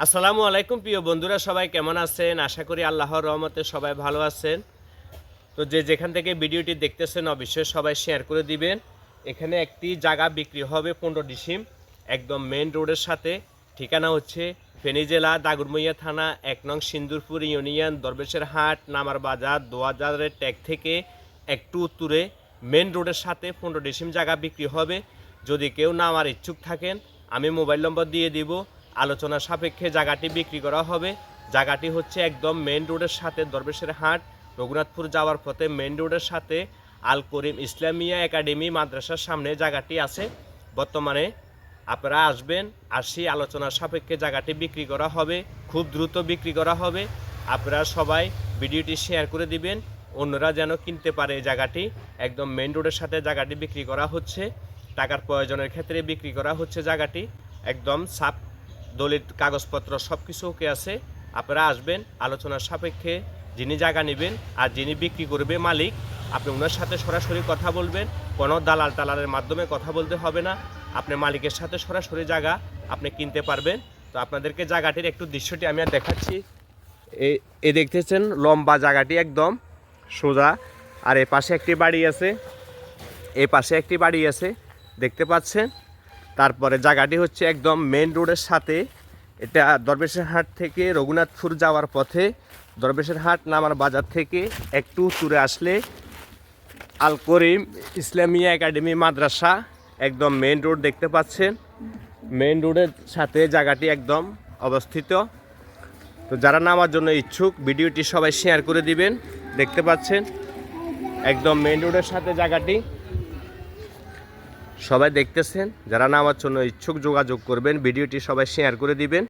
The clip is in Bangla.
আসসালামু আলাইকুম প্রিয় বন্ধুরা, সবাই কেমন আছেন? আশা করি আল্লাহর রহমতে সবাই ভালো আছেন। তো যেখান থেকে ভিডিওটি দেখতেছেন অবশ্যই সবাই শেয়ার করে দিবেন। এখানে একটি জায়গা বিক্রি হবে 15 ডিসিম, একদম মেন রোডের সাথে। ঠিকানা হচ্ছে ফেনী জেলা দাগনভূঞা থানা 1 নং সিন্দুরপুর ইউনিয়ন, দরবেশের হাট, নামার বাজার, 2000 ট্যাগ থেকে একটু উত্তরে মেন রোডের সাথে 15 ডিসিম জায়গা বিক্রি হবে। যদি কেউ নামার ইচ্ছুক থাকেন আমি মোবাইল নম্বর দিয়ে দিব, আলোচনা সাপেক্ষে জায়গাটি বিক্রি করা হবে। জায়গাটি হচ্ছে একদম মেন রোডের সাথে, দরবেশের হাট রঘুনাথপুর যাওয়ার পথে মেন রোডের সাথে আল করিম ইসলামিয়া একাডেমি মাদ্রাসার সামনে জায়গাটি আছে। বর্তমানে আপনারা আসবেন, আসি আলোচনার সাপেক্ষে জায়গাটি বিক্রি করা হবে, খুব দ্রুত বিক্রি করা হবে। আপনারা সবাই ভিডিওটি শেয়ার করে দিবেন, অন্যরা যেন কিনতে পারে। এই জায়গাটি একদম মেন রোডের সাথে জায়গাটি বিক্রি করা হচ্ছে, টাকার প্রয়োজনের ক্ষেত্রে বিক্রি করা হচ্ছে। জায়গাটি একদম সাপ দলিত কাগজপত্র সব কিছু ওকে আছে। আপনারা আসবেন, আলোচনার সাপেক্ষে যিনি জায়গা নেবেন আর যিনি বিক্রি করবে মালিক, আপনি ওনার সাথে সরাসরি কথা বলবেন। কোনো দালাল টালালের মাধ্যমে কথা বলতে হবে না, আপনি মালিকের সাথে সরাসরি জায়গা আপনি কিনতে পারবেন। তো আপনাদেরকে জায়গাটির একটু দৃশ্যটি আমি আর দেখাচ্ছি। এই দেখতেছেন লম্বা জায়গাটি একদম সোজা, আর এই পাশে একটি বাড়ি আছে, এই পাশে একটি বাড়ি আছে দেখতে পাচ্ছেন। তারপরে জায়গাটি হচ্ছে একদম মেন রোডের সাথে। এটা দরবেশের হাট থেকে রঘুনাথপুর যাওয়ার পথে, দরবেশের হাট নামার বাজার থেকে একটু দূরে আসলে আল করিম ইসলামিয়া একাডেমি মাদ্রাসা, একদম মেন রোড দেখতে পাচ্ছেন। মেন রোডের সাথে জায়গাটি একদম অবস্থিত। তো যারা নামার জন্য ইচ্ছুক ভিডিওটি সবাই শেয়ার করে দিবেন। দেখতে পাচ্ছেন একদম মেন রোডের সাথে জায়গাটি সবাই দেখতেছেন। যারা নামার জন্য ইচ্ছুক যোগাযোগ করবেন, ভিডিওটি সবাই শেয়ার করে দিবেন।